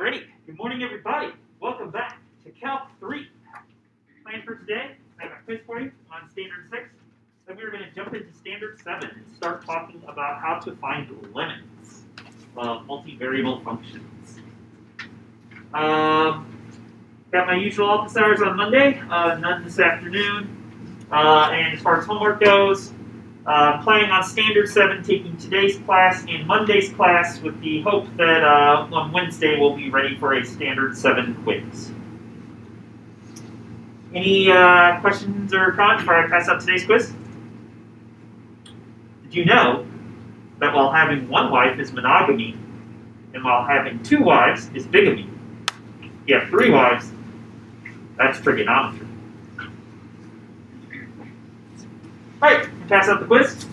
Alrighty, good morning everybody. Welcome back to Calc 3. Plan for today, I have a quiz for you on Standard 6. Then we're going to jump into Standard 7 and start talking about how to find limits of multivariable functions. Got my usual office hours on Monday, none this afternoon. And as far as homework goes, planning on Standard 7 taking today's class and Monday's class with the hope that on Wednesday we'll be ready for a Standard 7 quiz. Any questions or comments before I pass out today's quiz? Did you know that while having one wife is monogamy, and while having two wives is bigamy? If you have three wives, that's trigonometry. Alright, pass out the quiz.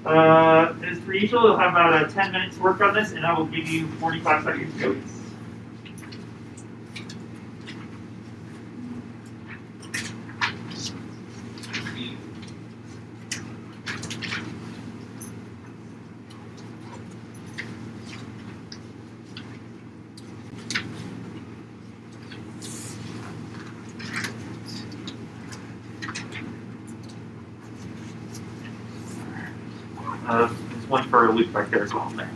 As per usual, you'll have about 10 minutes to work on this, and I will give you 45 seconds notice. There's one for Luke back there as well. There.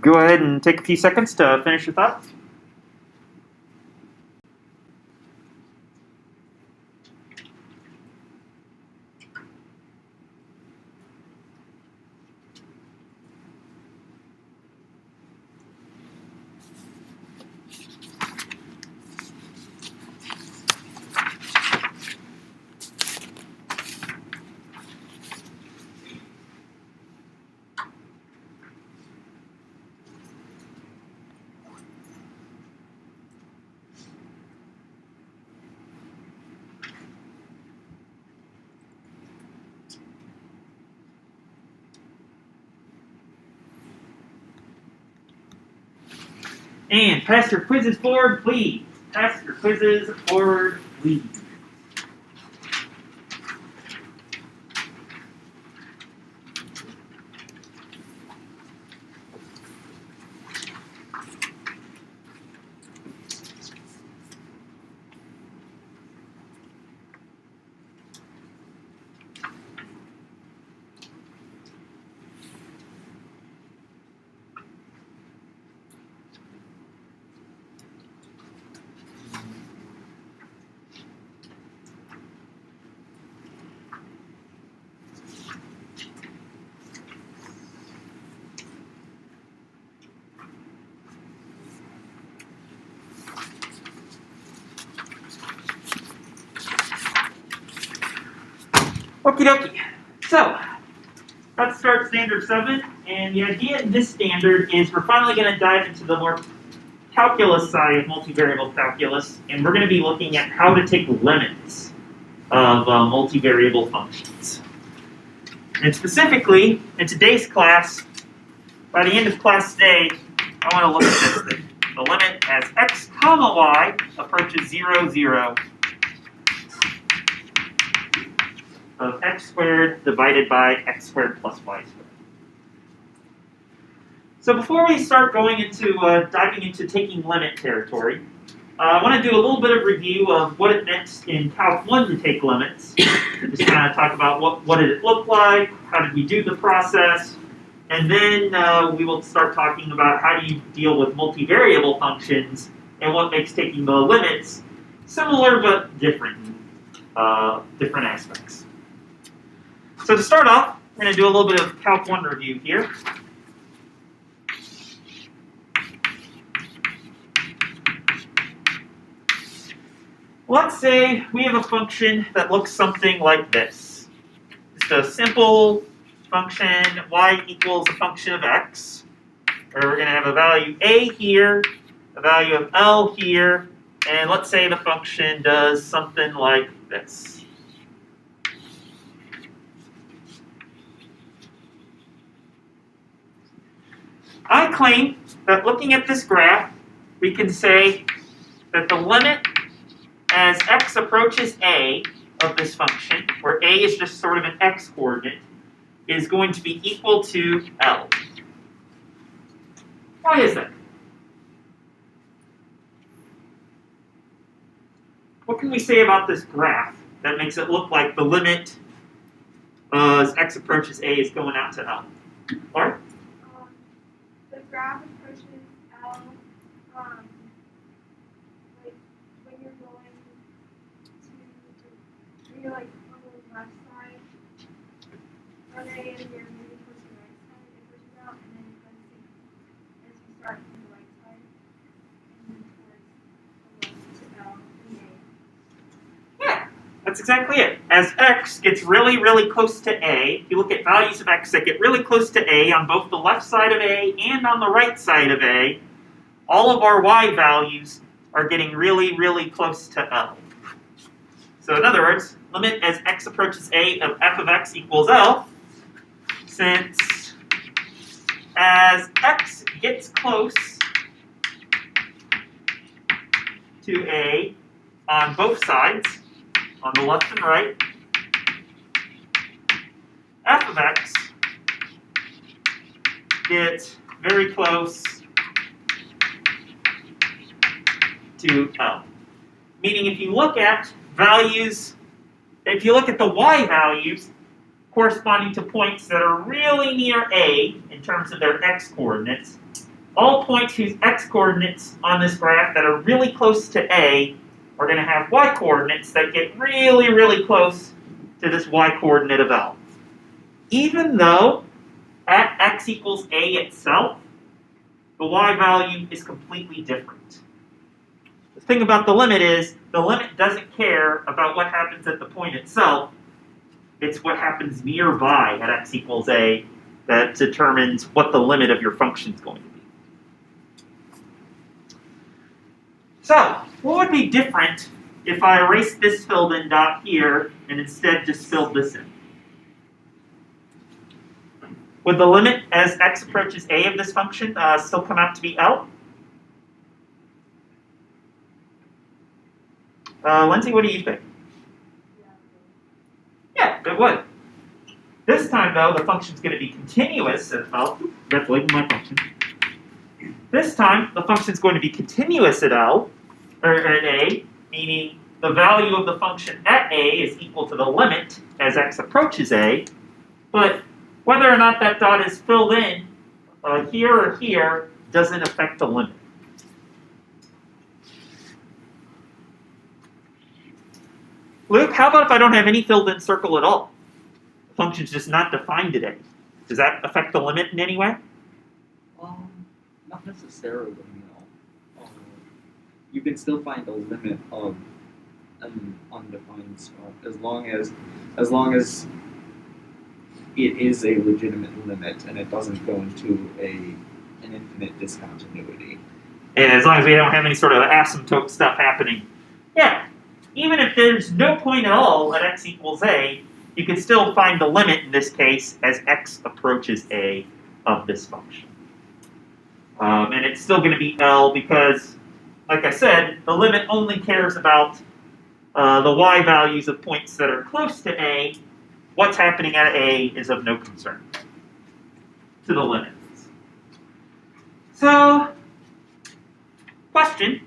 go ahead and take a few seconds to finish your thoughts. And pass your quizzes forward, please. Pass your quizzes forward, please. Okie dokie. So, let's start standard 7. And the idea in this standard is we're finally going to dive into the more calculus side of multivariable calculus. And we're going to be looking at how to take limits of multivariable functions. And specifically, in today's class, by the end of class today, I want to look at this thing. The limit as x comma y approaches 0, 0 of x squared divided by x squared plus y squared. So before we start going into diving into taking limit territory, I want to do a little bit of review of what it meant in Calc 1 to take limits. Just kind of talk about what did it look like, how did we do the process, and then we will start talking about how do you deal with multivariable functions and what makes taking the limits similar but different aspects. So to start off, we're going to do a little bit of Calc 1 review here. Let's say we have a function that looks something like this. Just a simple function, y equals a function of x, where we're going to have a value a here, a value of L here, and let's say the function does something like this. I claim that looking at this graph, we can say that the limit as x approaches a of this function, where a is just sort of an x-coordinate, is going to be equal to L. Why is that? What can we say about this graph that makes it look like the limit as x approaches a is going out to L? Laura? The graph approaches L, like when you're going to, when you're like on the left side of A and you're moving towards the right side, it pushes out, and then it does the as you start from the right side and move towards the left to L and A. Yeah, that's exactly it. As x gets really, really close to a, if you look at values of x that get really close to a on both the left side of a and on the right side of a, all of our y values are getting really, really close to L. So in other words, limit as x approaches a of f of x equals L, since as x gets close to a on both sides, on the left and right, f of x gets very close to L. Meaning if you look at values, if you look at the y values corresponding to points that are really near A in terms of their x coordinates, all points whose x-coordinates on this graph that are really close to A are going to have y-coordinates that get really, really close to this y-coordinate of L. Even though at x equals A itself, the y value is completely different. The thing about the limit is, the limit doesn't care about what happens at the point itself. It's what happens nearby at x equals A that determines what the limit of your function is going to be. So, what would be different if I erased this filled in dot here and instead just filled this in? Would the limit as x approaches A of this function still come out to be L? Lindsay, what do you think? Yeah, it would. This time, though, the function's going to be continuous at L. That's labeling my function. This time, the function's going to be continuous at L, or at A, meaning the value of the function at A is equal to the limit as x approaches A, but whether or not that dot is filled in here or here doesn't affect the limit. Luke, how about if I don't have any filled in circle at all? The function's just not defined at A. Does that affect the limit in any way? Not necessarily, no. You can still find a limit of an undefined scope as long as it is a legitimate limit and it doesn't go into an infinite discontinuity. And as long as we don't have any sort of asymptote stuff happening. Yeah, even if there's no point at all at x equals A, you can still find the limit in this case as x approaches A of this function. And it's still going to be L because, like I said, the limit only cares about the y values of points that are close to A. What's happening at A is of no concern to the limits. So, question.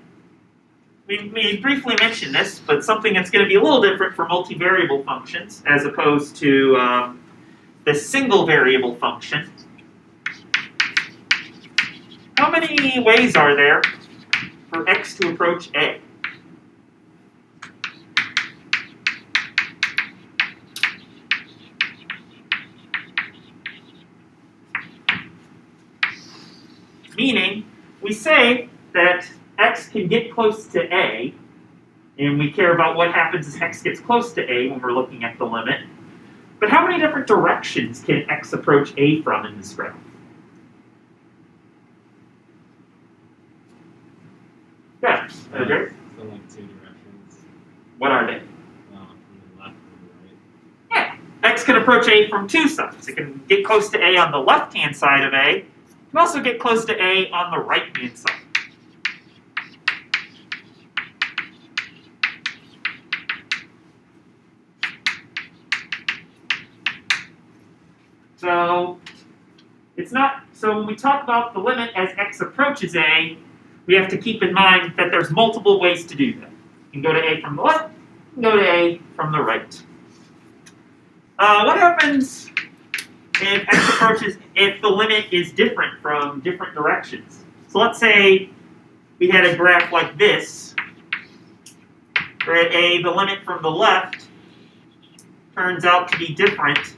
We briefly mentioned this, but something that's going to be a little different for multivariable functions as opposed to the single variable function. How many ways are there for x to approach A? Meaning, we say that x can get close to A, and we care about what happens as x gets close to A when we're looking at the limit. But how many different directions can x approach A from in this graph? Yeah, okay. So like two directions. What are they? From the left and the right. Yeah, x can approach A from two sides. It can get close to A on the left-hand side of A. It can also get close to A on the right-hand side. So it's not. So when we talk about the limit as x approaches A, we have to keep in mind that there's multiple ways to do that. You can go to A from the left, you can go to A from the right. What happens if x approaches, if the limit is different from different directions? So let's say we had a graph like this, where at A, the limit from the left turns out to be different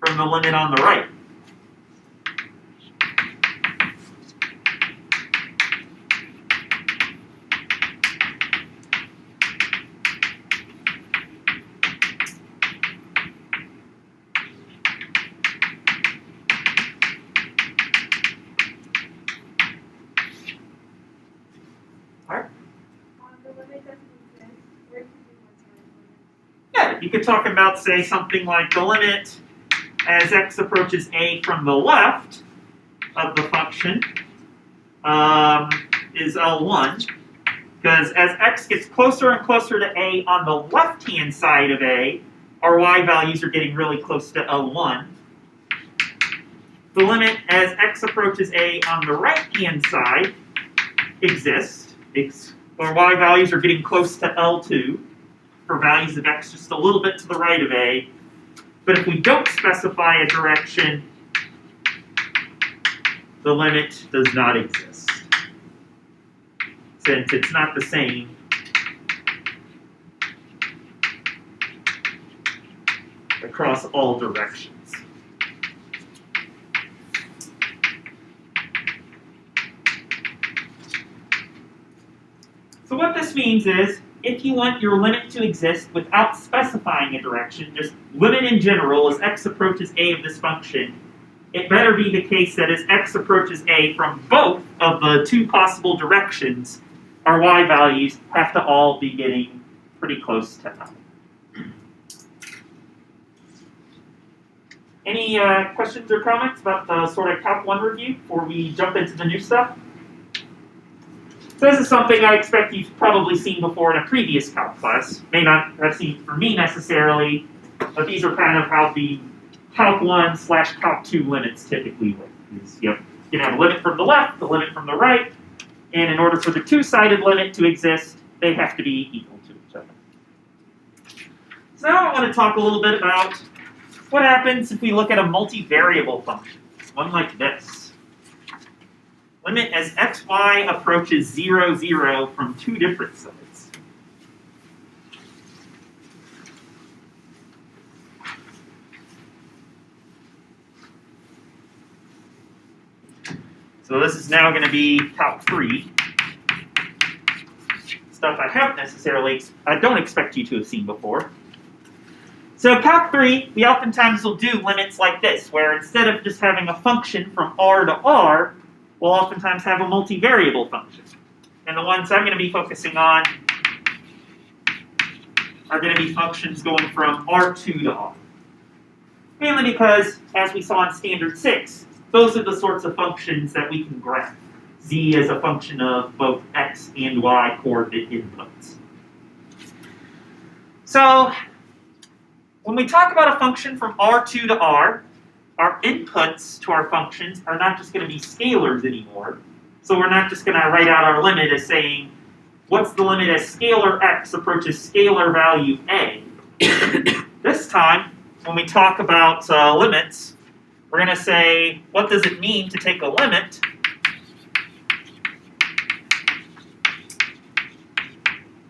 from the limit on the right. The limit doesn't exist. Where do you want to limit? Yeah, you could talk about, say, something like the limit as x approaches A from the left of the function is L1, because as x gets closer and closer to A on the left-hand side of A, our y values are getting really close to L1. The limit as x approaches A on the right-hand side exists. Our y values are getting close to L2 for values of x just a little bit to the right of A. But if we don't specify a direction the limit does not exist, since it's not the same across all directions. So what this means is, if you want your limit to exist without specifying a direction, just limit in general as x approaches a of this function, it better be the case that as x approaches a from both of the two possible directions, our y values have to all be getting pretty close to null. Any questions or comments about the sort of Calc 1 review before we jump into the new stuff? So this is something I expect you've probably seen before in a previous Calc class. May not have seen for me necessarily, but these are kind of how the Calc 1 / Calc 2 limits typically work. You can have a limit from the left, a limit from the right, and in order for the two-sided limit to exist, they have to be equal to each other. So now I want to talk a little bit about what happens if we look at a multivariable function, one like this. Limit as xy approaches 0, 0 from two different sides. So this is now going to be Calc 3. Stuff I don't expect you to have seen before. So Calc 3, we oftentimes will do limits like this, where instead of just having a function from R to R, we'll oftentimes have a multivariable function. And the ones I'm going to be focusing on are going to be functions going from R2 to R. Mainly because, as we saw in Standard 6, those are the sorts of functions that we can graph. Z as a function of both x and y coordinate inputs. So, when we talk about a function from R2 to R, our inputs to our functions are not just going to be scalars anymore. So we're not just going to write out our limit as saying, what's the limit as scalar x approaches scalar value a? This time, when we talk about limits, we're going to say, what does it mean to take a limit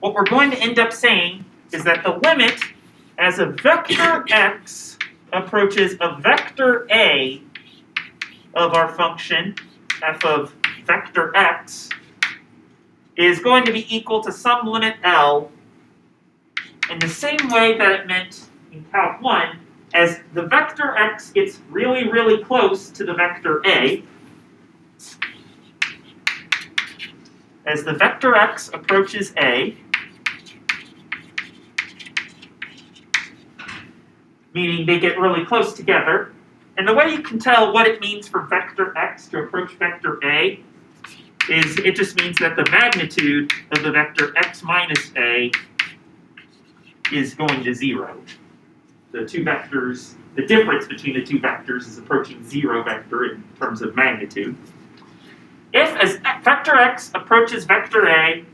what we're going to end up saying is that the limit as a vector x approaches a vector a of our function, f of vector x, is going to be equal to some limit L in the same way that it meant in Calc 1, as the vector x gets really, really close to the vector A. As the vector x approaches A, meaning they get really close together. And the way you can tell what it means for vector x to approach vector A is it just means that the magnitude of the vector x minus A is going to 0. The two vectors, the difference between the two vectors is approaching 0 vector in terms of magnitude. If as vector x approaches vector A,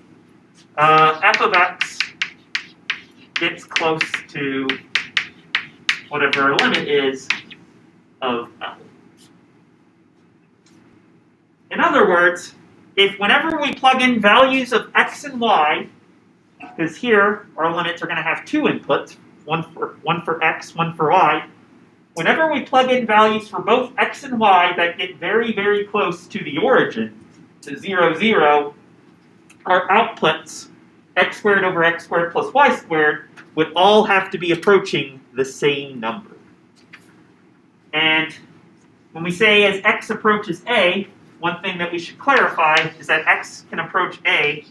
f of x gets close to whatever our limit is of L. In other words, if whenever we plug in values of x and y, because here our limits are going to have two inputs, one for x, one for y, whenever we plug in values for both x and y that get very, very close to the origin, to 0, 0, our outputs, x squared over x squared plus y squared, would all have to be approaching the same number. And when we say as x approaches A, one thing that we should clarify is that x can approach A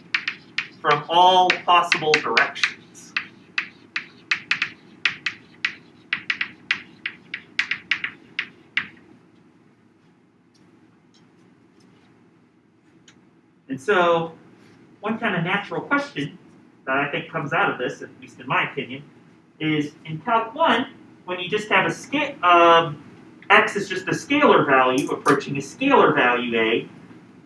from all possible directions. And so, one kind of natural question that I think comes out of this, at least in my opinion, is in Calc 1, when you just have a x is just a scalar value approaching a scalar value A,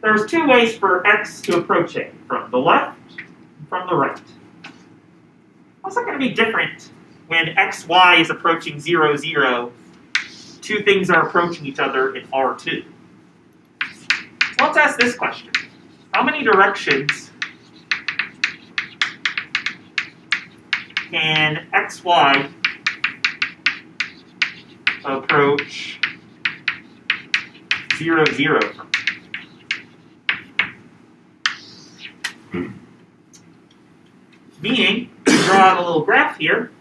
there's two ways for x to approach A, from the left and from the right. How's that going to be different when xy is approaching 0, 0, two things are approaching each other in R2? let's ask this question. How many directions can xy approach 0, 0 from? Meaning, draw out a little graph here.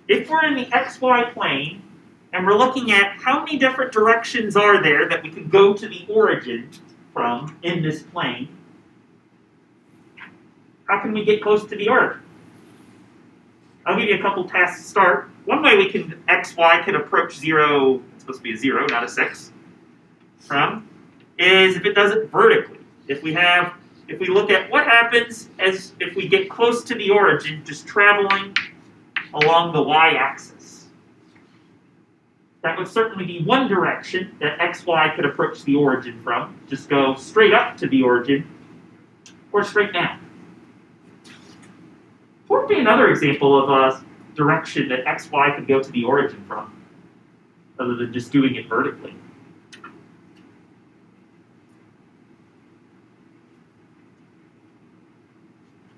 If we're in the xy plane, and we're looking at how many different directions are there that we can go to the origin from in this plane, how can we get close to the origin? I'll give you a couple tasks to start. One way we can, xy could approach 0, it's supposed to be a 0, not a 6, from, is if it does it vertically. If we look at what happens as if we get close to the origin, just traveling along the y-axis. That would certainly be one direction that xy could approach the origin from. Just go straight up to the origin, or straight down. What would be another example of a direction that xy could go to the origin from, other than just doing it vertically?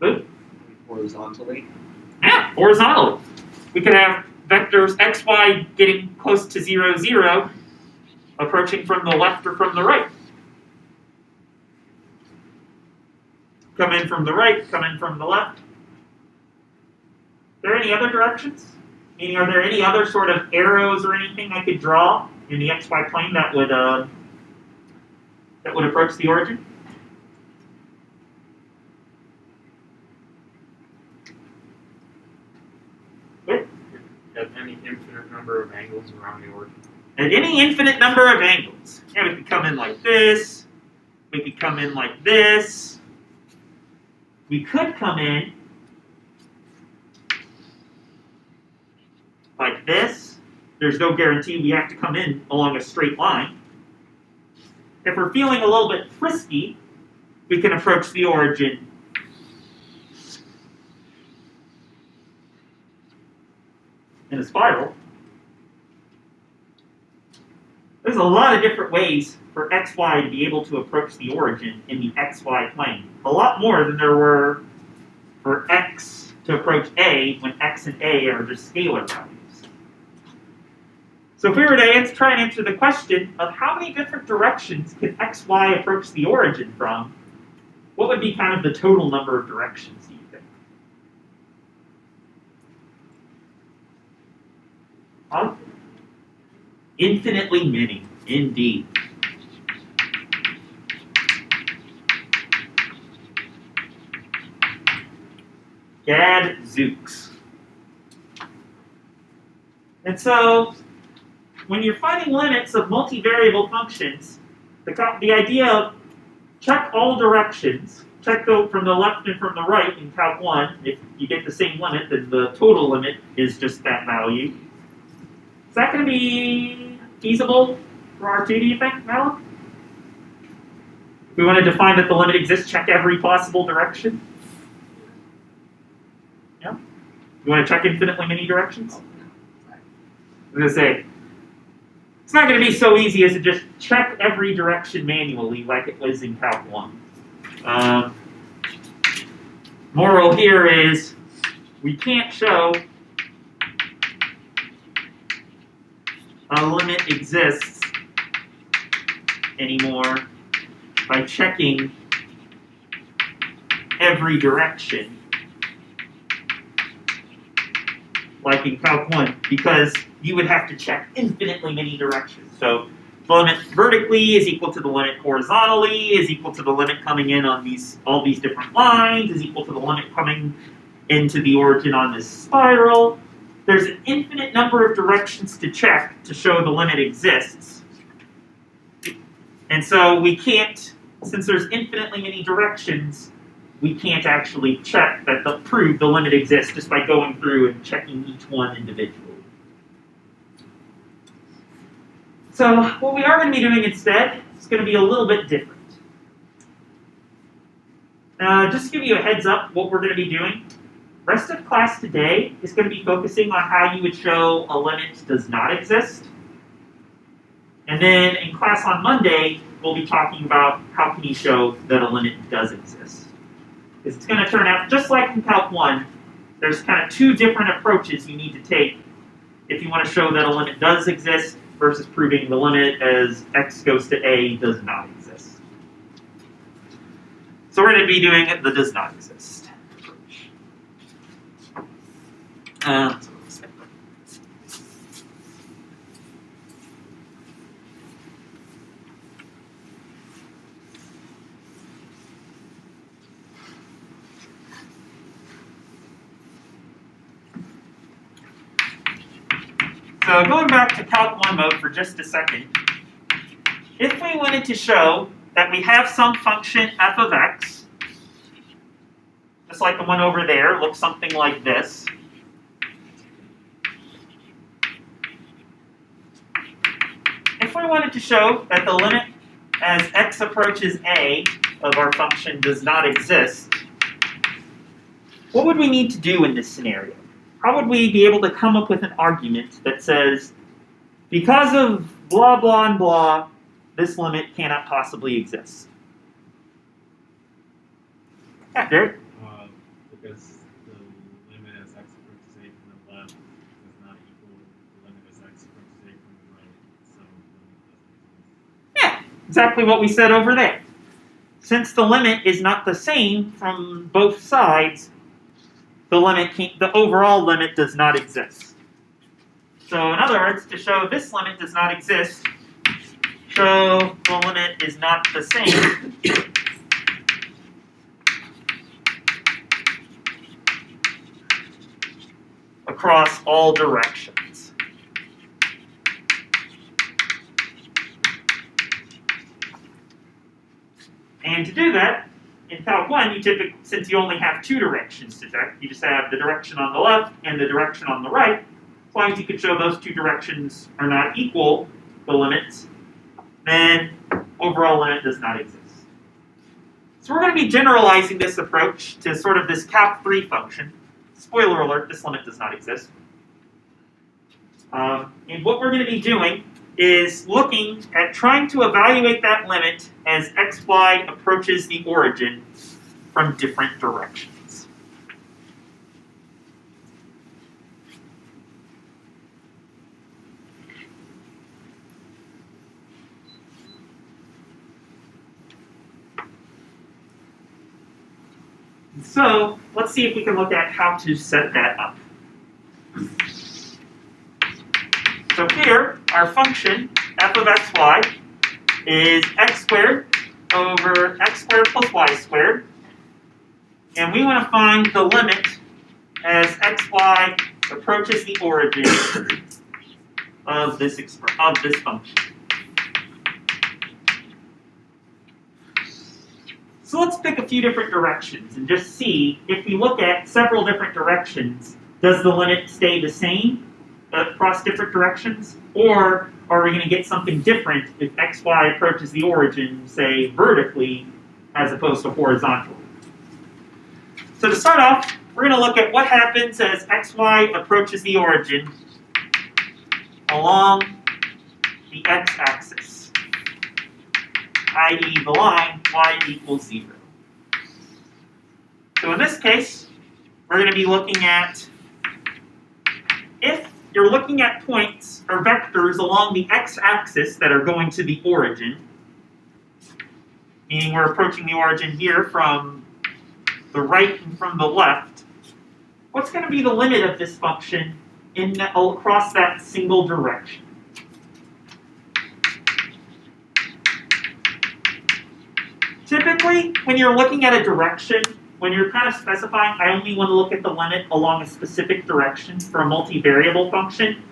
Good? Horizontally. Yeah, horizontally. We could have vectors xy getting close to 0, 0, approaching from the left or from the right. Come in from the right, come in from the left. Are there any other directions? Meaning, are there any other sort of arrows or anything I could draw in the xy plane that would approach the origin? At any infinite number of angles around the origin. At any infinite number of angles. Yeah, we could come in like this. We could come in like this. We could come in like this. There's no guarantee we have to come in along a straight line. If we're feeling a little bit frisky, we can approach the origin in a spiral. There's a lot of different ways for xy to be able to approach the origin in the xy plane. A lot more than there were for x to approach a when x and a are just scalar values. So if we were to try and answer the question of how many different directions can xy approach the origin from, what would be kind of the total number of directions, do you think? Infinitely many, indeed. Gadzooks. And so, when you're finding limits of multivariable functions, the idea of check all directions, check from the left and from the right in Calc 1. If you get the same limit, then the total limit is just that value. Is that going to be feasible for R2, do you think, Alan? If we want to define that the limit exists, check every possible direction? Yeah? You want to check infinitely many directions? I'm going to say, it's not going to be so easy as to just check every direction manually like it was in Calc 1. Moral here is, we can't show a limit exists anymore by checking every direction like in Calc 1, because you would have to check infinitely many directions. So the limit vertically is equal to the limit horizontally, is equal to the limit coming in on all these different lines, is equal to the limit coming into the origin on this spiral. There's an infinite number of directions to check to show the limit exists. And so we can't, since there's infinitely many directions, we can't actually check that prove the limit exists just by going through and checking each one individually. So what we are going to be doing instead is going to be a little bit different. Just to give you a heads up what we're going to be doing, rest of class today is going to be focusing on how you would show a limit does not exist. And then in class on Monday, we'll be talking about how can you show that a limit does exist. Because it's going to turn out, just like in Calc 1, there's kind of two different approaches you need to take if you want to show that a limit does exist versus proving the limit as x goes to a does not exist. So we're going to be doing the does not exist approach. So going back to Calc 1 mode for just a second, if we wanted to show that we have some function f of x, just like the one over there, looks something like this. If we wanted to show that the limit as x approaches a of our function does not exist, what would we need to do in this scenario? How would we be able to come up with an argument that says, because of blah, blah, and blah, this limit cannot possibly exist? Yeah, Derek? Because the limit as x approaches a from the left does not equal the limit as x approaches a from the right, so the limit doesn't exist. Yeah, exactly what we said over there. Since the limit is not the same from both sides, the overall limit does not exist. So in other words, to show this limit does not exist, show the limit is not the same across all directions. And to do that, in Calc 1, you typically, since you only have two directions to check, you just have the direction on the left and the direction on the right. As long as you can show those two directions are not equal, the limits, then overall limit does not exist. So we're going to be generalizing this approach to sort of this Calc 3 function. Spoiler alert, this limit does not exist. And what we're going to be doing is looking at trying to evaluate that limit as xy approaches the origin from different directions. So let's see if we can look at how to set that up. So here, our function, f of xy, is x squared over x squared plus y squared. And we want to find the limit as xy approaches the origin of this function. So let's pick a few different directions and just see if we look at several different directions, does the limit stay the same across different directions? Or are we going to get something different if xy approaches the origin, say, vertically as opposed to horizontally? So to start off, we're going to look at what happens as xy approaches the origin along the x-axis, i.e. the line y equals 0. So in this case, we're going to be looking at if you're looking at points or vectors along the x-axis that are going to the origin, meaning we're approaching the origin here from the right and from the left, what's going to be the limit of this function across that single direction? Typically, when you're looking at a direction, when you're kind of specifying, I only want to look at the limit along a specific direction for a multivariable function,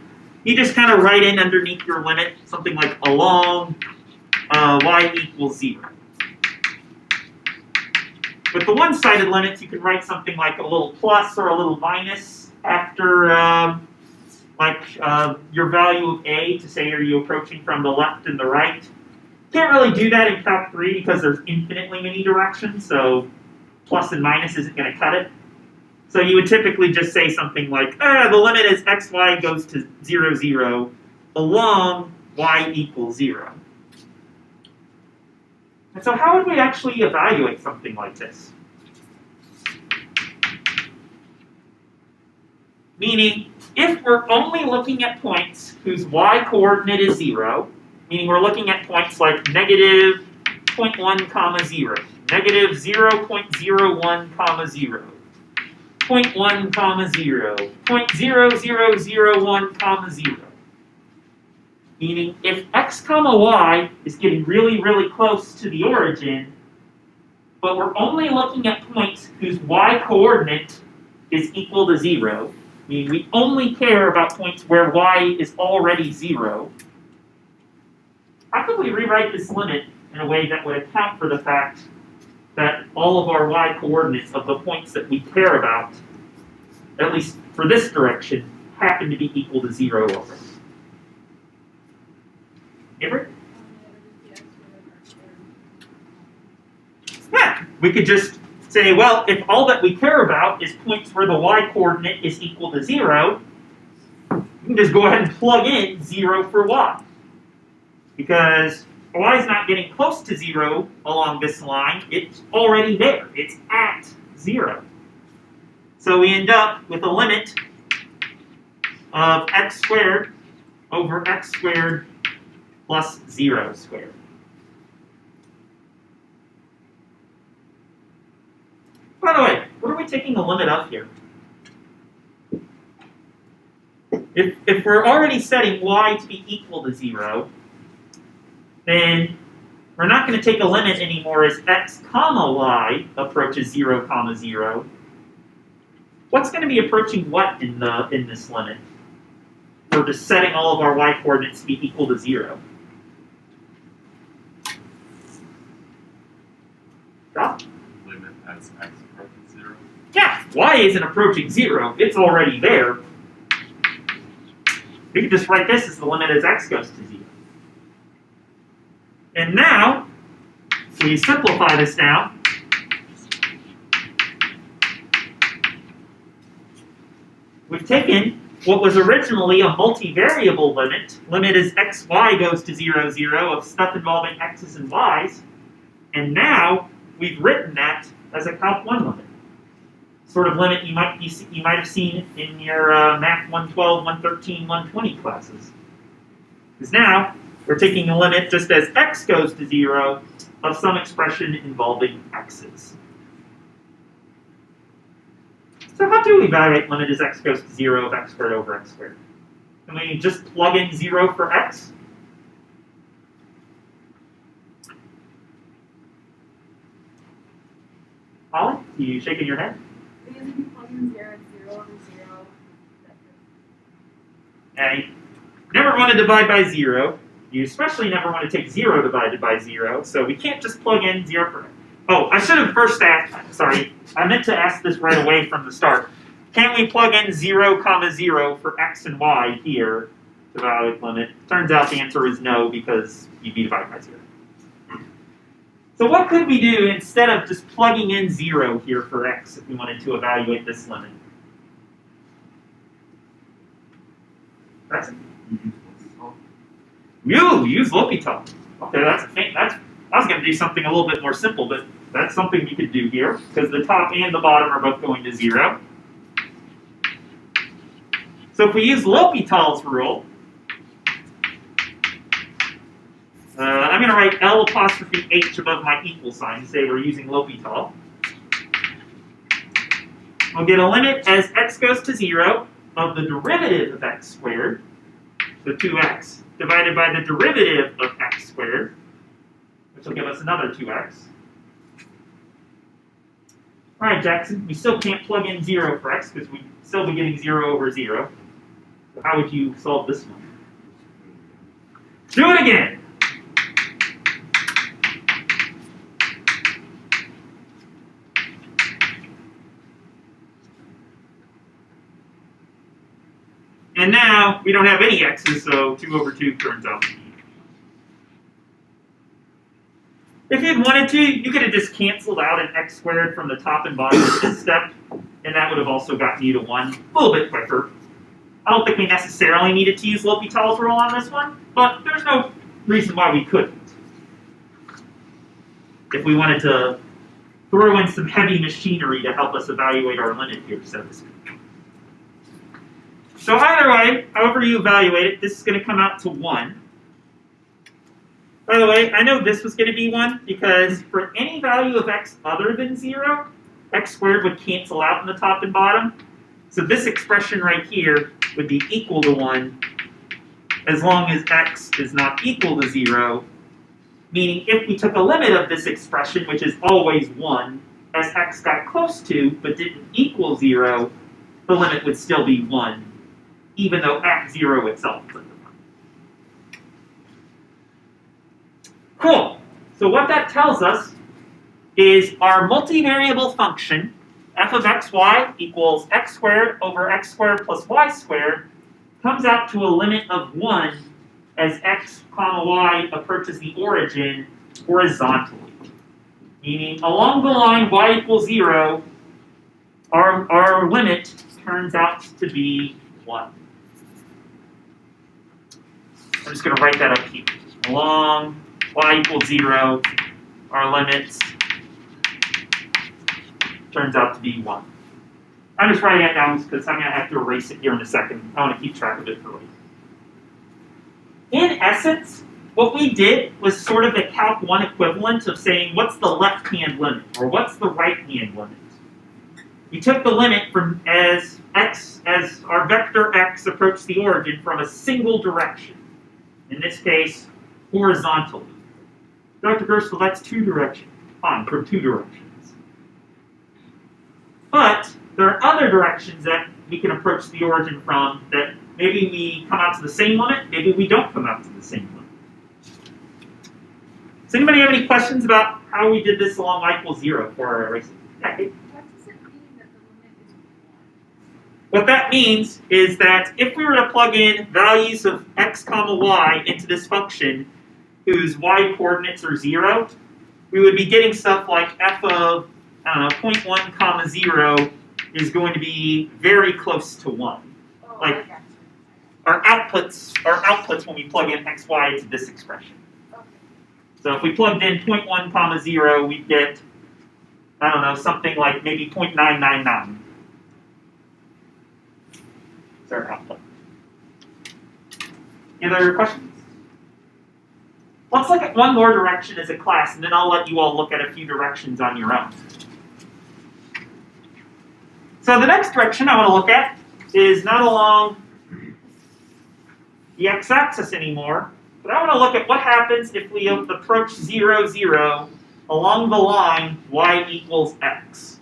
you just kind of write in underneath your limit something like along y equals 0. With the one-sided limits, you can write something like a little plus or a little minus after your value of a to say, are you approaching from the left and the right? Can't really do that in Calc 3 because there's infinitely many directions, so plus and minus isn't going to cut it. So you would typically just say something like, the limit as xy goes to 0, 0 along y equals 0. And so how would we actually evaluate something like this? Meaning, if we're only looking at points whose y-coordinate is 0, meaning we're looking at points like negative 0.1 comma 0, negative 0.01 comma 0, 0.1 comma 0, 0.0001 comma 0. Meaning, if x comma y is getting really, really close to the origin, but we're only looking at points whose y-coordinate is equal to 0, meaning we only care about points where y is already 0, how could we rewrite this limit in a way that would account for the fact that all of our y-coordinates of the points that we care about, at least for this direction, happen to be equal to 0 already? Avery? Yeah, we could just say, well, if all that we care about is points where the y-coordinate is equal to 0, we can just go ahead and plug in 0 for y. Because y is not getting close to 0 along this line, it's already there. It's at 0. So we end up with a limit of x squared over x squared plus 0 squared. By the way, what are we taking the limit of here? If we're already setting y to be equal to 0, then we're not going to take a limit anymore as x comma y approaches 0 comma 0. What's going to be approaching what in this limit? We're just setting all of our y-coordinates to be equal to 0. Yeah? Limit as x approaches 0. Yeah, y isn't approaching 0. It's already there. We can just write this as the limit as x goes to 0. And now, so we simplify this down. We've taken what was originally a multivariable limit as xy goes to 0, 0 of stuff involving x's and y's, and now we've written that as a Calc 1 limit. Sort of limit you might have seen in your Math 112, 113, 120 classes. Because now we're taking a limit just as x goes to 0 of some expression involving x's. So how do we evaluate limit as x goes to 0 of x squared over x squared? Can we just plug in 0 for x? Holly, you shaking your head? Because if you plug in 0, it's 0 over 0. Okay. Never want to divide by 0. You especially never want to take 0 divided by 0, so we can't just plug in 0 for x. Oh, I should have first asked, sorry, I meant to ask this right away from the start. Can we plug in 0 comma 0 for x and y here to evaluate limit? Turns out the answer is no, because you'd be divided by 0. So what could we do instead of just plugging in 0 here for x if we wanted to evaluate this limit? You use L'Hopital. Okay, I was going to do something a little bit more simple, but that's something we could do here, because the top and the bottom are both going to 0. So if we use L'Hopital's rule, I'm going to write L apostrophe H above my equal sign to say we're using L'Hopital. We'll get a limit as x goes to 0 of the derivative of x squared, so 2x, divided by the derivative of x squared, which will give us another 2x. All right, Jackson, we still can't plug in 0 for x because we'd still be getting 0 over 0. So how would you solve this one? Do it again! And now we don't have any x's, so 2 over 2 turns out to be. If you'd wanted to, you could have just canceled out an x squared from the top and bottom of this step, and that would have also gotten you to 1 a little bit quicker. I don't think we necessarily needed to use L'Hopital's rule on this one, but there's no reason why we couldn't. If we wanted to throw in some heavy machinery to help us evaluate our limit here, so to speak. So either way, however you evaluate it, this is going to come out to 1. By the way, I know this was going to be 1 because for any value of x other than 0, x squared would cancel out in the top and bottom. So this expression right here would be equal to 1 as long as x is not equal to 0, meaning if we took a limit of this expression, which is always 1, as x got close to but didn't equal 0, the limit would still be 1, even though at 0 itself is under 1. Cool. So what that tells us is our multivariable function, f of xy equals x squared over x squared plus y squared, comes out to a limit of 1 as x comma y approaches the origin horizontally. Meaning along the line y equals 0, our limit turns out to be 1. I'm just going to write that up here. Along y equals 0, our limit turns out to be 1. I'm just writing that down because I'm going to have to erase it here in a second. I want to keep track of it for later. In essence, what we did was sort of a Calc 1 equivalent of saying what's the left-hand limit or what's the right-hand limit. We took the limit from as our vector x approached the origin from a single direction. In this case, horizontally. Dr. Gerstle, that's 2 directions. Fine, from 2 directions. But there are other directions that we can approach the origin from that maybe we come out to the same limit, maybe we don't come out to the same limit. Does anybody have any questions about how we did this along y equals 0 for our erasing? What does it mean that the limit is 1? What that means is that if we were to plug in values of x comma y into this function whose y coordinates are 0, we would be getting stuff like f of, 0.1 comma 0 is going to be very close to 1. Oh, Like, I got you. Our outputs when we plug in x, y into this expression. Okay. So if we plugged in 0.1 comma 0, we'd get, something like maybe 0.999. That's our output. Any other questions? Let's look at one more direction as a class, and then I'll let you all look at a few directions on your own. So the next direction I want to look at is not along the x-axis anymore, but I want to look at what happens if we approach 0, 0 along the line y equals x.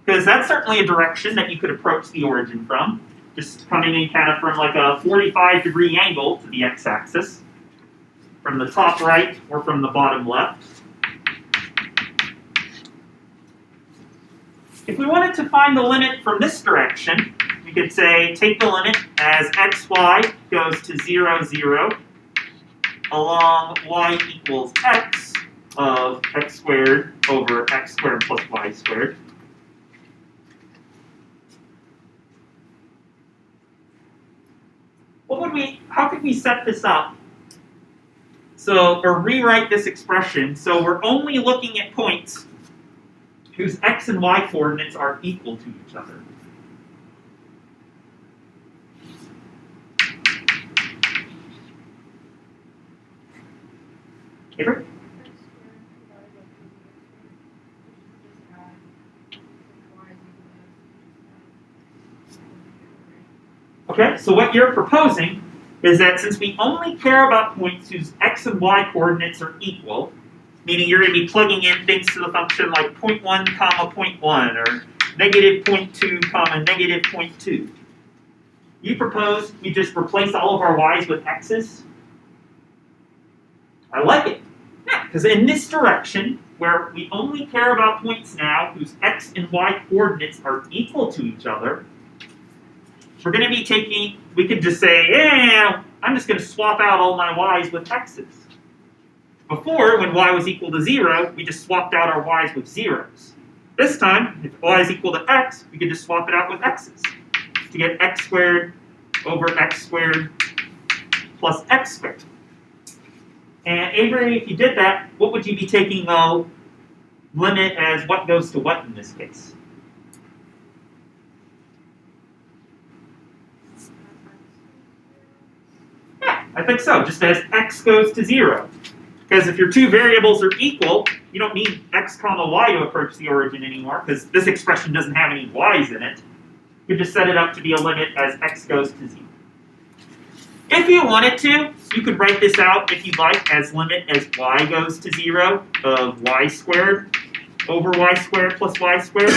Because that's certainly a direction that you could approach the origin from, just coming in kind of from like a 45-degree angle to the x-axis, from the top right or from the bottom left. If we wanted to find the limit from this direction, we could say take the limit as xy goes to 0, 0 along y equals x of x squared over x squared plus y squared. How could we set this up? Or rewrite this expression so we're only looking at points whose x and y coordinates are equal to each other. Avery? Okay, so what you're proposing is that since we only care about points whose x and y coordinates are equal, meaning you're going to be plugging in things to the function like 0.1 comma 0.1 or negative 0.2 comma negative 0.2. You propose we just replace all of our y's with x's? I like it. Yeah, because in this direction, where we only care about points now whose x and y coordinates are equal to each other, we're going to be taking, we could just say, yeah, I'm just going to swap out all my y's with x's. Before, when y was equal to 0, we just swapped out our y's with zeros. This time, if y is equal to x, we could just swap it out with x's to get x squared over x squared plus x squared. And Avery, if you did that, what would you be taking the limit as what goes to what in this case? Yeah, I think so, just as x goes to 0. Because if your two variables are equal, you don't need x comma y to approach the origin anymore, because this expression doesn't have any y's in it. You just set it up to be a limit as x goes to 0. If you wanted to, you could write this out, if you'd like, as limit as y goes to 0 of y squared over y squared plus y squared.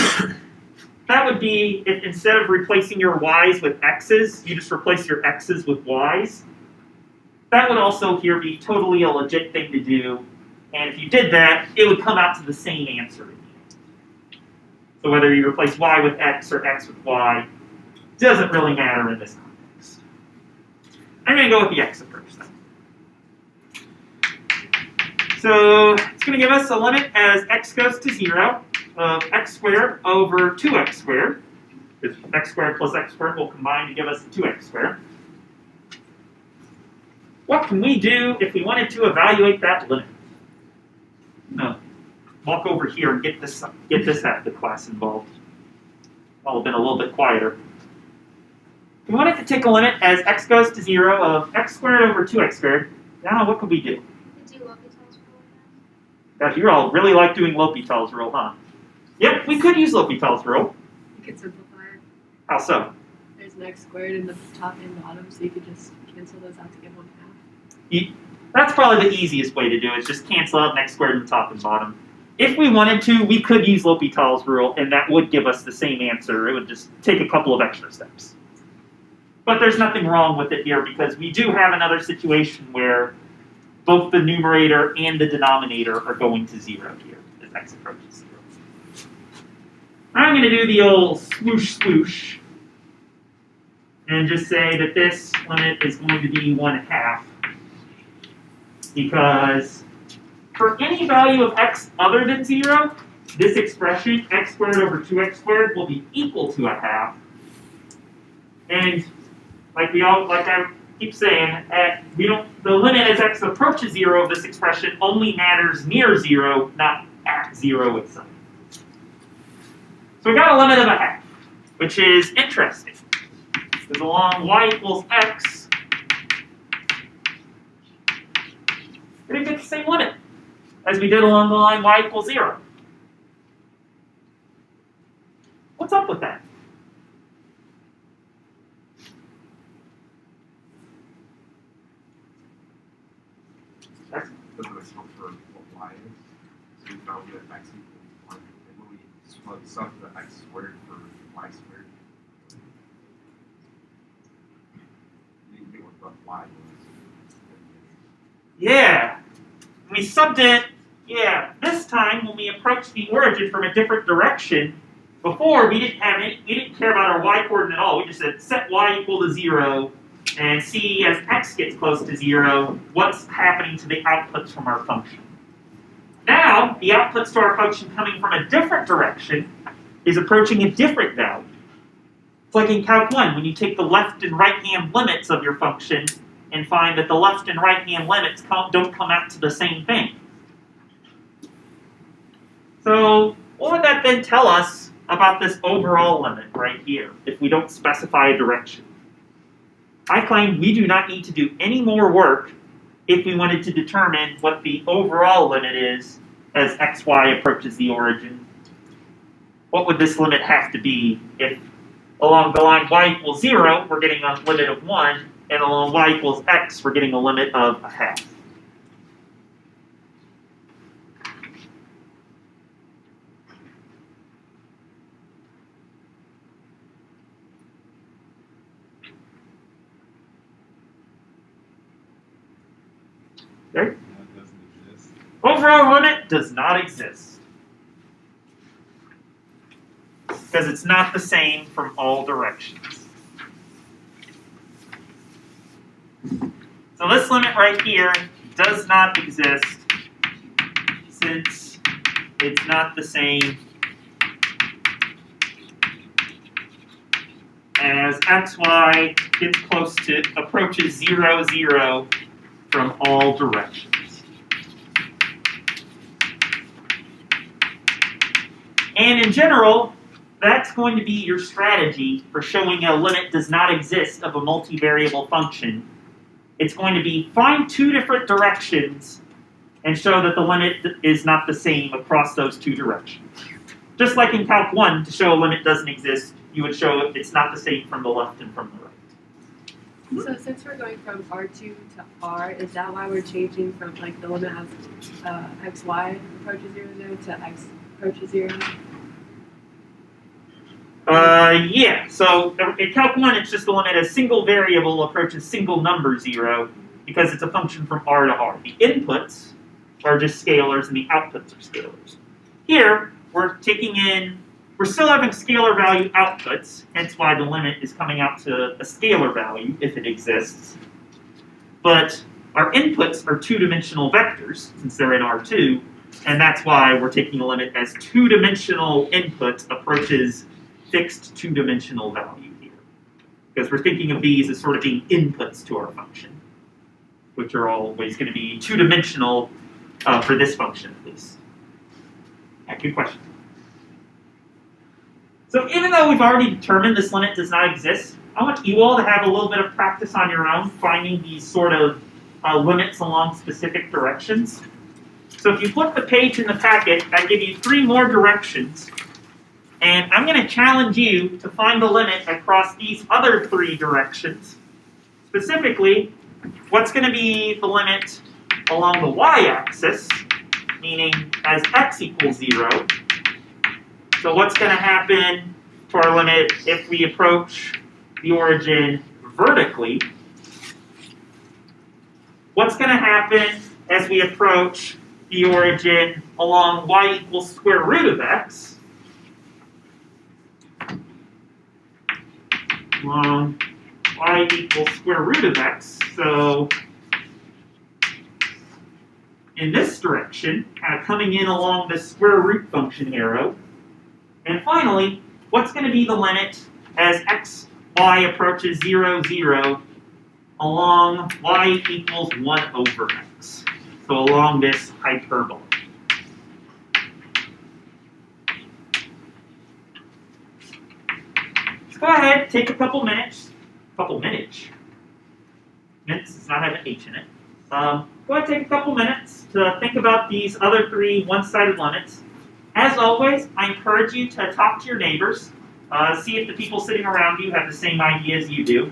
That would be, if instead of replacing your y's with x's, you just replace your x's with y's. That would also here be totally a legit thing to do, and if you did that, it would come out to the same answer. So whether you replace y with x or x with y, doesn't really matter in this context. I'm going to go with the x approach then. So it's going to give us a limit as x goes to 0 of x squared over 2x squared. Because x squared plus x squared will combine to give us 2x squared. What can we do if we wanted to evaluate that limit? No. Walk over here and get this half the class involved. I'll have been a little bit quieter. If we wanted to take a limit as x goes to 0 of x squared over 2x squared, now what could we do? We do L'Hopital's rule again. God, you all really like doing L'Hopital's rule, huh? Yep, we could use L'Hopital's rule. You could simplify it. How so? There's an x squared in the top and bottom, so you could just cancel those out to get 1/2. That's probably the easiest way to do it, is just cancel out x squared in the top and bottom. If we wanted to, we could use L'Hopital's rule, and that would give us the same answer. It would just take a couple of extra steps. But there's nothing wrong with it here, because we do have another situation where both the numerator and the denominator are going to 0 here, as x approaches 0. I'm going to do the old swoosh swoosh, and just say that this limit is going to be 1/2. Because for any value of x other than 0, this expression, x squared over 2x squared, will be equal to 1/2. And like I keep saying, the limit as x approaches 0 of this expression only matters near 0, not at 0 itself. So we got a limit of 1/2, which is interesting. Because along y equals x, we're going to get the same limit as we did along the line y equals 0. What's up with that? That's But the result for what y is, so we found that x equals 1, and when we sub the x squared for y squared, we knew what y was. Yeah. We subbed it, this time when we approached the origin from a different direction, before we didn't care about our y coordinate at all. We just said set y equal to 0 and see as x gets close to 0, what's happening to the outputs from our function. Now, the outputs to our function coming from a different direction is approaching a different value. It's like in Calc 1, when you take the left and right hand limits of your function and find that the left and right hand limits don't come out to the same thing. So what would that then tell us about this overall limit right here, if we don't specify a direction? I claim we do not need to do any more work if we wanted to determine what the overall limit is as xy approaches the origin. What would this limit have to be if along the line y equals 0, we're getting a limit of 1, and along y equals x, we're getting a limit of 1/2. Okay? That doesn't exist. Overall limit does not exist. Because it's not the same from all directions. So this limit right here does not exist since it's not the same as xy gets close to, approaches 0, 0 from all directions. And in general, that's going to be your strategy for showing a limit does not exist of a multivariable function. It's going to be find two different directions and show that the limit is not the same across those two directions. Just like in Calc 1, to show a limit doesn't exist, you would show it's not the same from the left and from the right. So since we're going from R2 to R, is that why we're changing from like the limit as xy approaches 0, 0 to x approaches 0? Yeah, so in Calc 1, it's just the limit as single variable approaches single number 0 because it's a function from R to R. The inputs are just scalars and the outputs are scalars. Here, we're still having scalar value outputs, hence why the limit is coming out to a scalar value if it exists. But our inputs are two-dimensional vectors since they're in R2, and that's why we're taking a limit as two-dimensional input approaches fixed two-dimensional value here. Because we're thinking of these as sort of being inputs to our function, which are always going to be two-dimensional for this function at least. Yeah, good question. So even though we've already determined this limit does not exist, I want you all to have a little bit of practice on your own finding these sort of limits along specific directions. So if you flip the page in the packet, I give you 3 more directions. And I'm going to challenge you to find the limit across these other 3 directions. Specifically, what's going to be the limit along the y-axis, meaning as x equals 0. So what's going to happen to our limit if we approach the origin vertically? What's going to happen as we approach the origin along y equals square root of x? Along y equals square root of x. So in this direction, kind of coming in along the square root function arrow. And finally, what's going to be the limit as y approaches 0, 0 along y equals 1 over x? So along this hyperbola. Let's go ahead, take a couple minutes. Minutes does not have an H in it. Go ahead and take a couple minutes to think about these other 3 one-sided limits. As always, I encourage you to talk to your neighbors, see if the people sitting around you have the same idea as you do.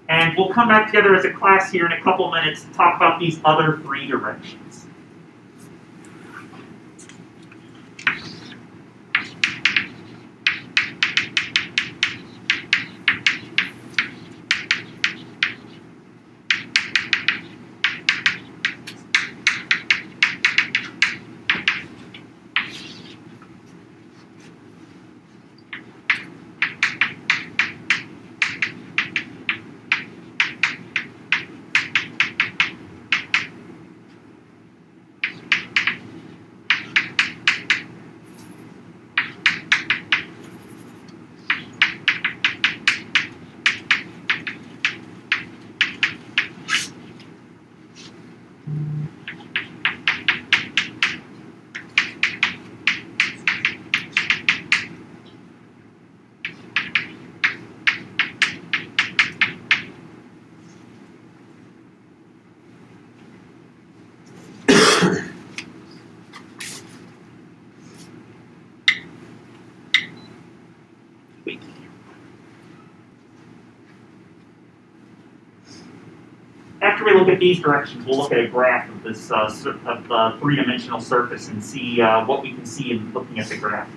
And we'll come back together as a class here in a couple minutes to talk about these other 3 directions. After we look at these directions, we'll look at a graph of this of the 3-dimensional surface and see what we can see in looking at the graph.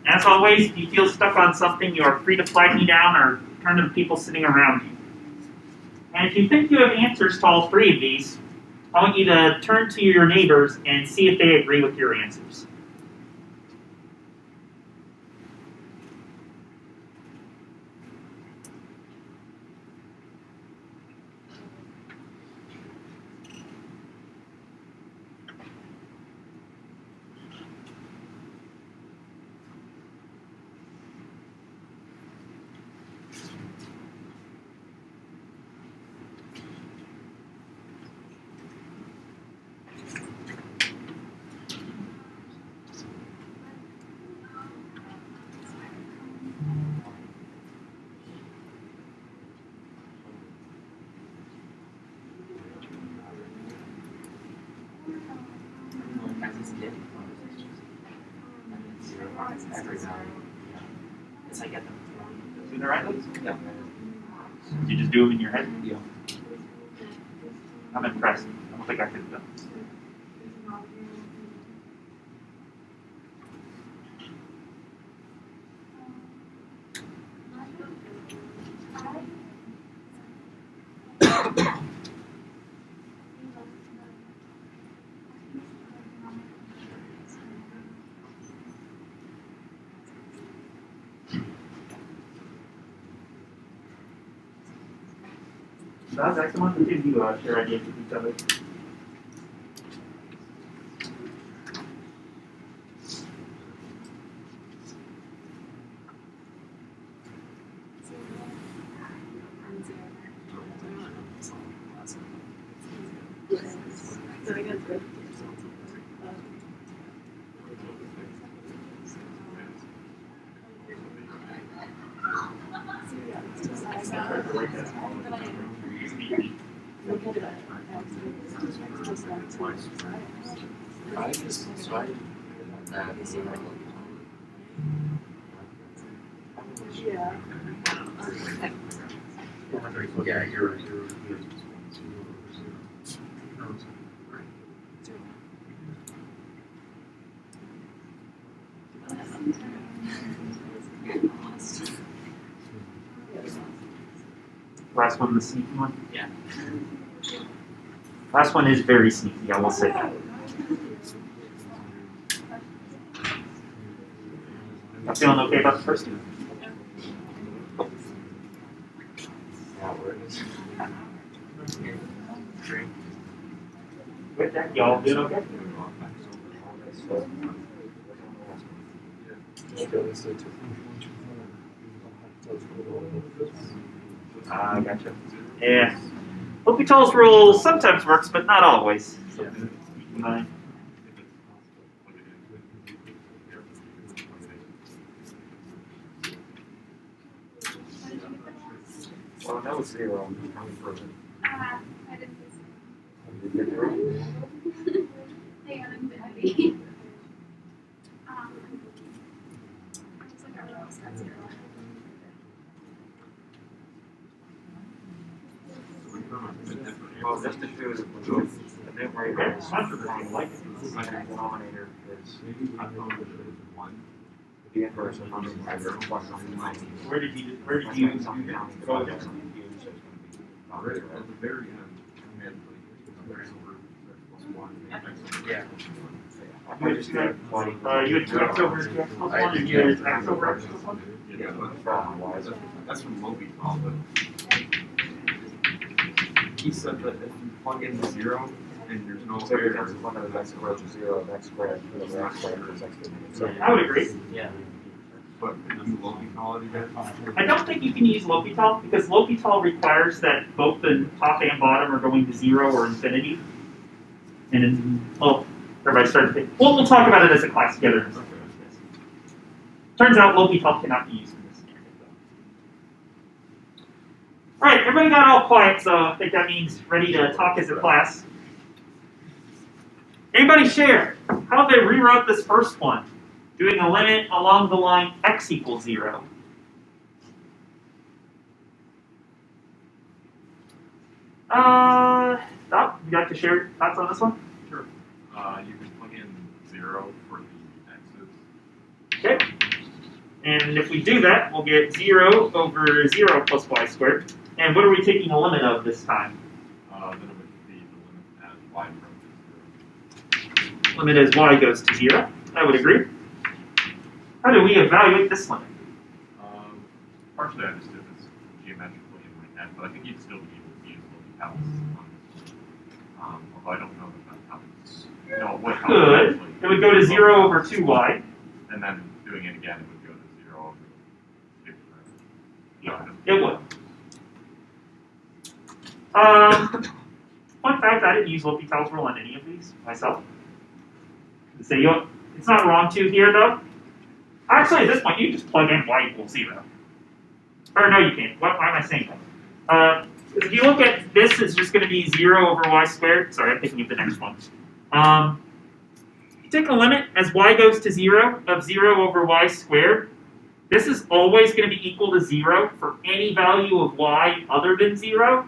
As always, if you feel stuck on something, you are free to flag me down or turn to the people sitting around you. And if you think you have answers to all three of these, I want you to turn to your neighbors and see if they agree with your answers. Yes, I get them. Do the right ones? Yeah. You just do them in your head? Yeah. I'm impressed. I don't think I could have done this. So that's excellent. The two of you share ideas with each other. So I guess good. Yeah. Yeah, you're Last one, the sneaky one? Yeah. Last one is very sneaky, I will say that. I'm feeling okay about the first two. With that, y'all doing okay? I gotcha. Yeah. L'Hôpital's rule sometimes works, but not always. So, keep in mind. Well, that was 0. I didn't think so. Hang on, I'm busy. Looks like everyone else got 0. Well, just to show the numerator is the denominator is the inverse of numerator plus something minus. Where did you Something counting go divided there? by something huge, so it's gonna be At the very end, I had like x over x plus 1. yeah. You had 2x over 2x plus 1, and you had x over x plus 1? Yeah, but that's from L'Hôpital, but he said that if you plug in the 0 and there's no So error, because one of the x squared is 0, x squared, whatever x squared is x squared. So I would agree. Yeah. but you L'Hôpital it again. I don't think you can use L'Hôpital because L'Hôpital requires that both the top and bottom are going to 0 or infinity. And then, well, everybody started to think, well, we'll talk about it as a class together. Turns out L'Hopital cannot be used in this scenario, though. All right, everybody got all quiet, so I think that means ready to talk as a class. Anybody share? How they rewrote this first one? Doing a limit along the line x equals 0. Doc, you got to share your thoughts on this one? Sure. You can plug in 0 for the x's. Okay. And if we do that, we'll get 0 over 0 plus y squared. And what are we taking a limit of this time? Then it would be the limit as y approaches 0. Limit as y goes to 0. I would agree. How do we evaluate this limit? Partially I just did this geometrically in my head, but I think you'd still be able to use L'Hopital's on this one. Although I don't know that that's how it's... No, what how Good. actually- It would go to 0 over 2y. And then doing it again, it would go to 0 over 2. Yeah, it would. Fun fact, I didn't use L'Hopital's rule on any of these myself. So it's not wrong to here, though. Actually, at this point, you just plug in y equals 0. Or no, you can't. Why am I saying that? If you look at this, it's just going to be 0 over y squared. Sorry, I'm thinking of the next one. Take a limit as y goes to 0 of 0 over y squared. This is always going to be equal to 0 for any value of y other than 0.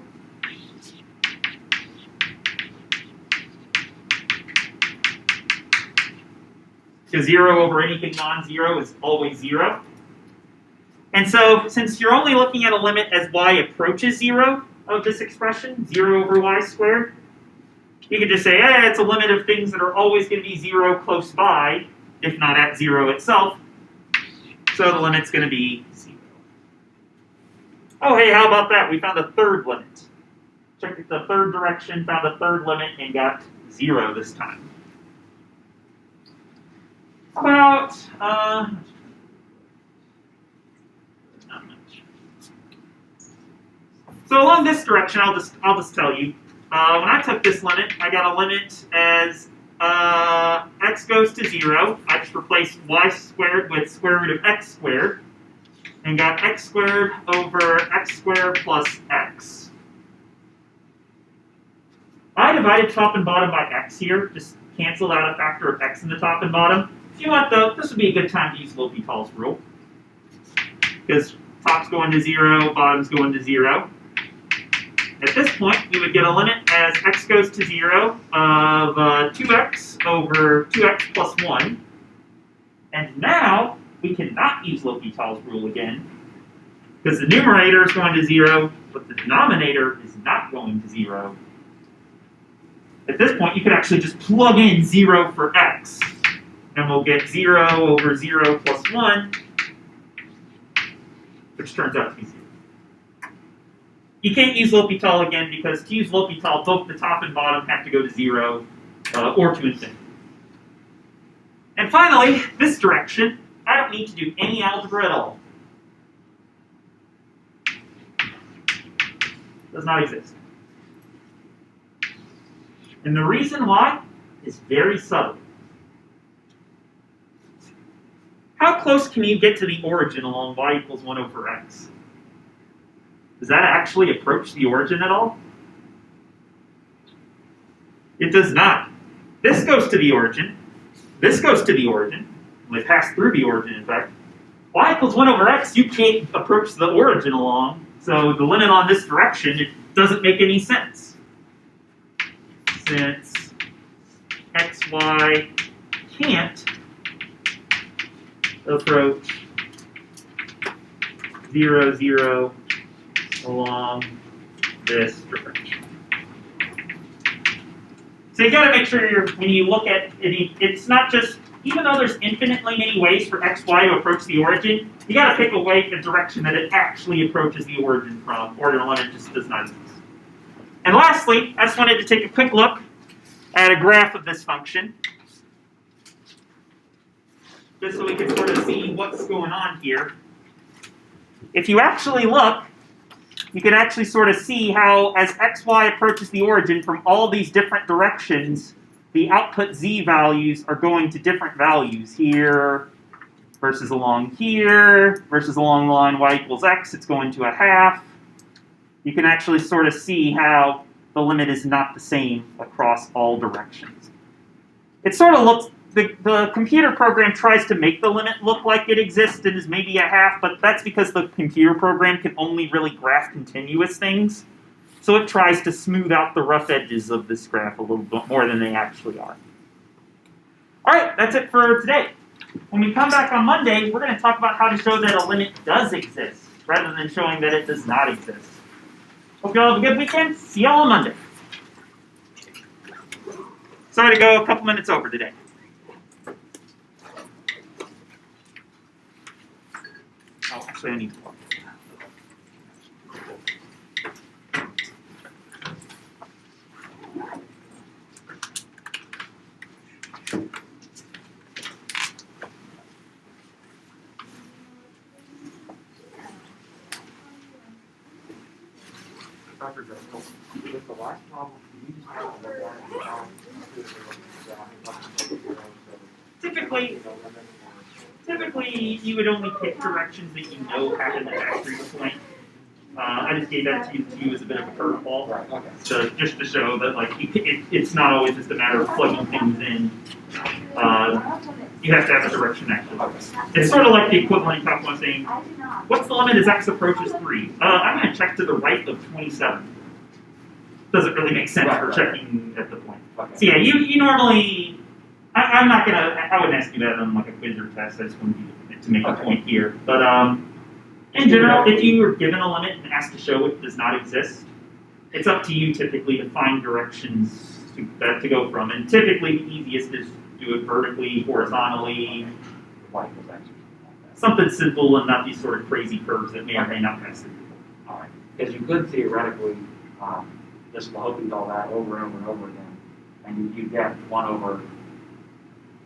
Because 0 over anything non-zero is always 0. And so, since you're only looking at a limit as y approaches 0 of this expression, 0 over y squared, you could just say, it's a limit of things that are always going to be 0 close by, if not at 0 itself. So the limit's going to be 0. Oh, hey, how about that? We found a third limit. Checked the third direction, found a third limit, and got 0 this time. How about, not much. So along this direction, I'll just tell you. When I took this limit, I got a limit as x goes to 0. I just replaced y squared with square root of x squared, and got x squared over x squared plus x. I divided top and bottom by x here, just canceled out a factor of x in the top and bottom. If you want, though, this would be a good time to use L'Hopital's rule. Because top's going to 0, bottom's going to 0. At this point, we would get a limit as x goes to 0 of 2x over 2x plus 1. And now, we cannot use L'Hopital's rule again. Because the numerator is going to 0, but the denominator is not going to 0. At this point, you could actually just plug in 0 for x. And we'll get 0 over 0 plus 1, which turns out to be 0. You can't use L'Hopital again because to use L'Hopital, both the top and bottom have to go to 0 or to infinity. And finally, this direction, I don't need to do any algebra at all. Does not exist. And the reason why is very subtle. How close can you get to the origin along y equals 1 over x? Does that actually approach the origin at all? It does not. This goes to the origin. This goes to the origin. They pass through the origin, in fact. Y equals 1 over x, you can't approach the origin along. So the limit on this direction, it doesn't make any sense. Since xy can't approach 0, 0 along this direction. So you got to make sure when you look at it, it's not just, even though there's infinitely many ways for x, y to approach the origin, you got to pick a direction that it actually approaches the origin from, or the limit just does not exist. And lastly, I just wanted to take a quick look at a graph of this function, just so we can sort of see what's going on here. If you actually look, you can actually sort of see how as xy approaches the origin from all these different directions, the output z values are going to different values here versus along here versus along the line y equals x. It's going to a half. You can actually sort of see how the limit is not the same across all directions. It sort of looks, the computer program tries to make the limit look like it exists and is maybe a half, but that's because the computer program can only really graph continuous things. So it tries to smooth out the rough edges of this graph a little bit more than they actually are. All right, that's it for today. When we come back on Monday, we're going to talk about how to show that a limit does exist, rather than showing that it does not exist. Hope you all have a good weekend. See you all on Monday. Sorry to go a couple minutes over today. Oh, actually, I need to talk. Dr. Drexel, with the last problem, you just have to look at it. Typically, you would only pick directions that you know happen at that previous point. I just gave that to you as a bit of a curveball, Right, okay. so just to show that like it's not always just a matter of plugging things in. You have to have a direction actually. It's sort of like the equivalent in top one saying, what's the limit as x approaches 3? I'm going to check to the right of 27. Doesn't really make sense for checking at the point. Okay. So yeah, you normally, I'm not going to, I wouldn't ask you that on like a quiz or test. I just wanted you to make a point here. But in general, if you were given a limit and asked to show it does not exist, it's up to you typically to find directions to go from. And typically the easiest is do it vertically, horizontally, Y equals X or something like that. something simple and not these sort of crazy curves that may or may not pass through. All right. Because you could theoretically just locate all that over and over and over again, and you get 1 over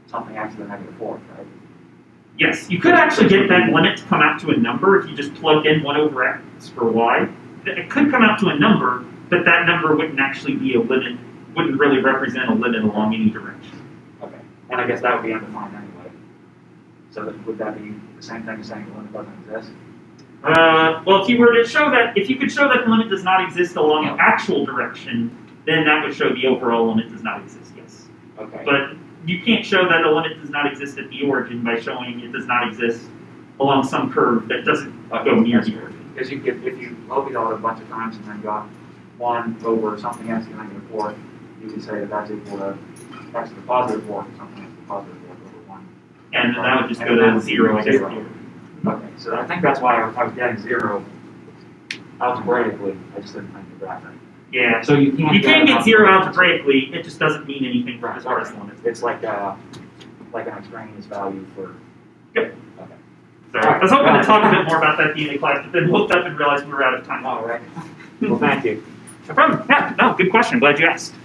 something x to the negative 4th, right? Yes, you could actually get that limit to come out to a number if you just plugged in 1 over x for y. It could come out to a number, but that number wouldn't actually be a limit, wouldn't really represent a limit along any direction. Okay. And I guess that would be undefined anyway. So would that be the same thing as saying the limit doesn't exist? Well, if you were to show that, if you could show that the limit does not exist along an actual direction, then that would show the overall limit does not exist, yes. Okay. But you can't show that a limit does not exist at the origin by showing it does not exist along some curve that doesn't go near the origin. Because you could, if you located it a bunch of times and then got 1 over something x to the negative 4th, you could say that that's equal to x to the positive 4th or something x to the positive 4th over 1. And then that would just go to 0, I guess. Okay, so I think that's why I was getting 0 algebraically. I just didn't think of that right. Yeah. So you can get 0 algebraically, it just doesn't mean anything as far as the limit. It's like an extraneous value for. Yep. Okay. So I was hoping to talk a bit more about that at the end of class, but then looked up and realized we were out of time. All right. Well, thank you. No problem. Yeah, no, good question. Glad you asked.